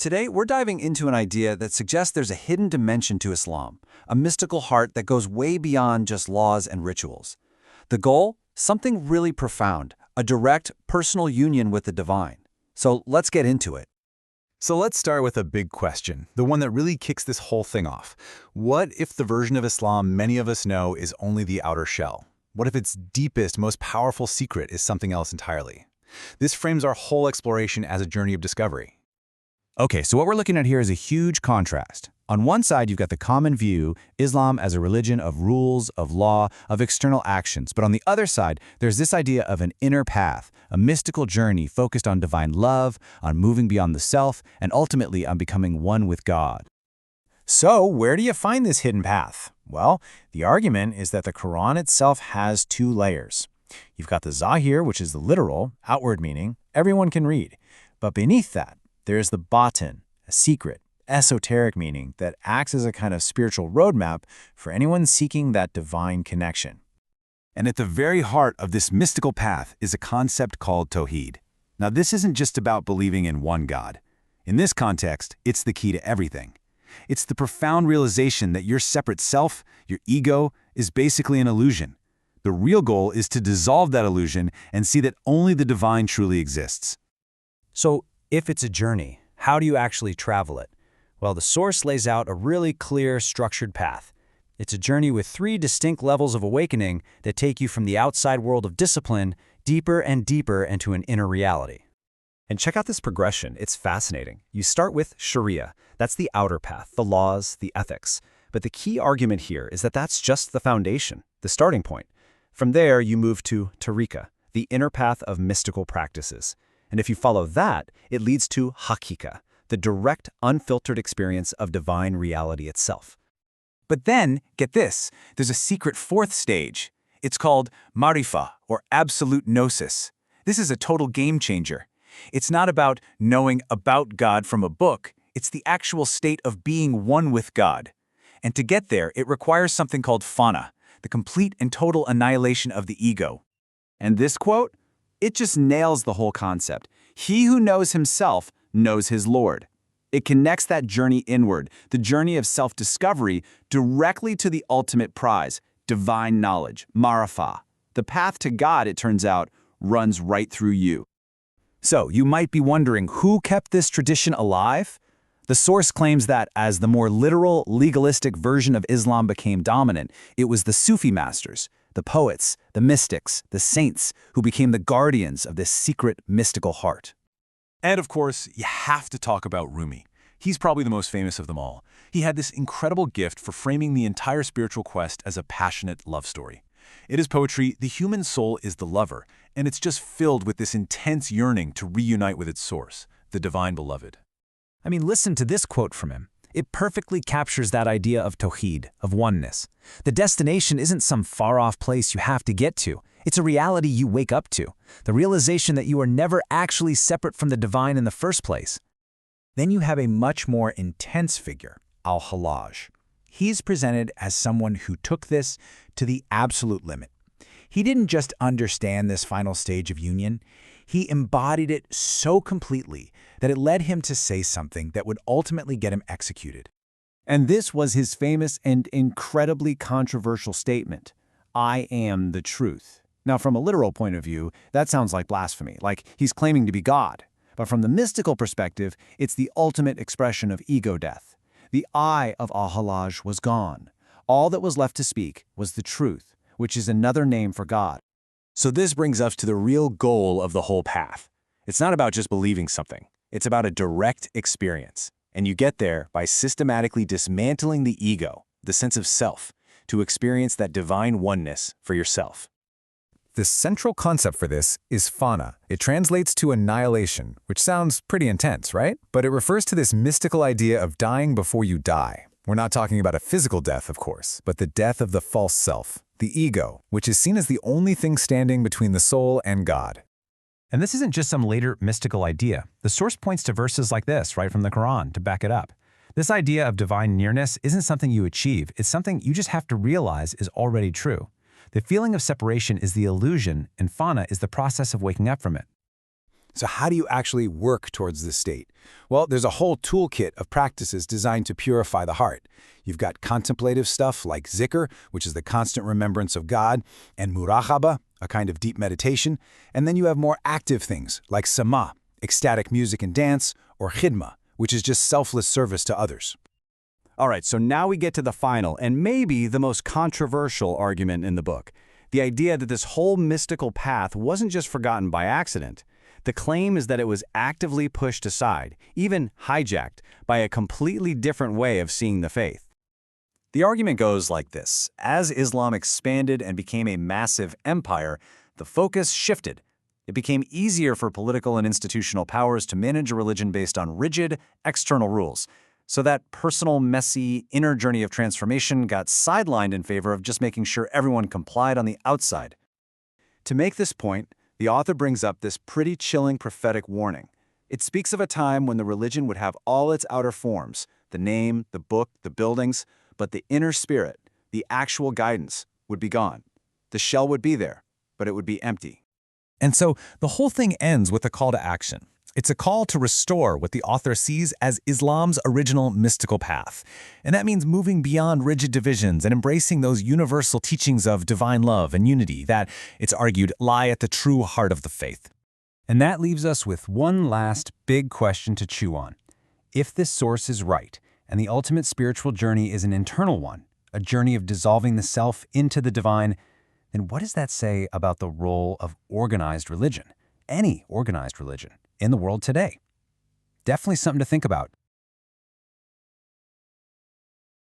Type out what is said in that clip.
Today, we're diving into an idea that suggests there's a hidden dimension to Islam, a mystical heart that goes way beyond just laws and rituals. The goal? Something really profound, a direct, personal union with the divine. So let's get into it. So let's start with a big question, the one that really kicks this whole thing off. What if the version of Islam many of us know is only the outer shell? What if its deepest, most powerful secret is something else entirely? This frames our whole exploration as a journey of discovery. Okay, so what we're looking at here is a huge contrast. On one side, you've got the common view, Islam as a religion of rules, of law, of external actions. But on the other side, there's this idea of an inner path, a mystical journey focused on divine love, on moving beyond the self, and ultimately on becoming one with God. So, where do you find this hidden path? Well, the argument is that the Quran itself has two layers. You've got the Zahir, which is the literal, outward meaning, everyone can read. But beneath that, there's the Batin, a secret, esoteric meaning that acts as a kind of spiritual roadmap for anyone seeking that divine connection. And at the very heart of this mystical path is a concept called Tawheed. Now, this isn't just about believing in one God. In this context, it's the key to everything. It's the profound realization that your separate self, your ego, is basically an illusion. The real goal is to dissolve that illusion and see that only the divine truly exists. So, if it's a journey, how do you actually travel it? Well, the source lays out a really clear, structured path. It's a journey with 3 distinct levels of awakening that take you from the outside world of discipline deeper and deeper into an inner reality. And check out this progression, it's fascinating. You start with Sharia, that's the outer path, the laws, the ethics. But the key argument here is that that's just the foundation, the starting point. From there, you move to Tariqa, the inner path of mystical practices. And if you follow that, it leads to Haqiqa, the direct, unfiltered experience of divine reality itself. But then, get this, there's a secret 4th stage. It's called Marifa, or absolute gnosis. This is a total game changer. It's not about knowing about God from a book, it's the actual state of being one with God. And to get there, it requires something called fana, the complete and total annihilation of the ego. And this quote? It just nails the whole concept. He who knows himself knows his Lord. It connects that journey inward, the journey of self-discovery, directly to the ultimate prize, divine knowledge, marifah. The path to God, it turns out, runs right through you. So, you might be wondering who kept this tradition alive? The source claims that as the more literal, legalistic version of Islam became dominant, it was the Sufi masters, the poets, the mystics, the saints, who became the guardians of this secret, mystical heart. And of course, you have to talk about Rumi. He's probably the most famous of them all. He had this incredible gift for framing the entire spiritual quest as a passionate love story. In his poetry, the human soul is the lover, and it's just filled with this intense yearning to reunite with its source, the divine beloved. I mean, listen to this quote from him. It perfectly captures that idea of tawheed, of oneness. The destination isn't some far-off place you have to get to. It's a reality you wake up to, the realization that you are never actually separate from the divine in the first place. Then you have a much more intense figure, Al-Hallaj. He's presented as someone who took this to the absolute limit. He didn't just understand this final stage of union, he embodied it so completely that it led him to say something that would ultimately get him executed. And this was his famous and incredibly controversial statement, "I am the truth." Now, from a literal point of view, that sounds like blasphemy, like he's claiming to be God. But from the mystical perspective, it's the ultimate expression of ego death. The I of Al-Hallaj was gone. All that was left to speak was the truth, which is another name for God. So this brings us to the real goal of the whole path. It's not about just believing something. It's about a direct experience. And you get there by systematically dismantling the ego, the sense of self, to experience that divine oneness for yourself. The central concept for this is fana. It translates to annihilation, which sounds pretty intense, right? But it refers to this mystical idea of dying before you die. We're not talking about a physical death, of course, but the death of the false self, the ego, which is seen as the only thing standing between the soul and God. And this isn't just some later mystical idea. The source points to verses like this, right from the Quran, to back it up. This idea of divine nearness isn't something you achieve, it's something you just have to realize is already true. The feeling of separation is the illusion, and fana is the process of waking up from it. So how do you actually work towards this state? Well, there's a whole toolkit of practices designed to purify the heart. You've got contemplative stuff like zikr, which is the constant remembrance of God, and muraqaba, a kind of deep meditation. And then you have more active things like sama, ecstatic music and dance, or khidma, which is just selfless service to others. All right, so now we get to the final and maybe the most controversial argument in the book. The idea that this whole mystical path wasn't just forgotten by accident. The claim is that it was actively pushed aside, even hijacked, by a completely different way of seeing the faith. The argument goes like this. As Islam expanded and became a massive empire, the focus shifted. It became easier for political and institutional powers to manage a religion based on rigid, external rules. So that personal, messy, inner journey of transformation got sidelined in favor of just making sure everyone complied on the outside. To make this point, the author brings up this pretty chilling prophetic warning. It speaks of a time when the religion would have all its outer forms, the name, the book, the buildings, but the inner spirit, the actual guidance, would be gone. The shell would be there, but it would be empty. And so the whole thing ends with a call to action. It's a call to restore what the author sees as Islam's original mystical path. And that means moving beyond rigid divisions and embracing those universal teachings of divine love and unity that, it's argued, lie at the true heart of the faith. And that leaves us with one last big question to chew on. If this source is right, and the ultimate spiritual journey is an internal one, a journey of dissolving the self into the divine, then what does that say about the role of organized religion, any organized religion, in the world today? Definitely something to think about.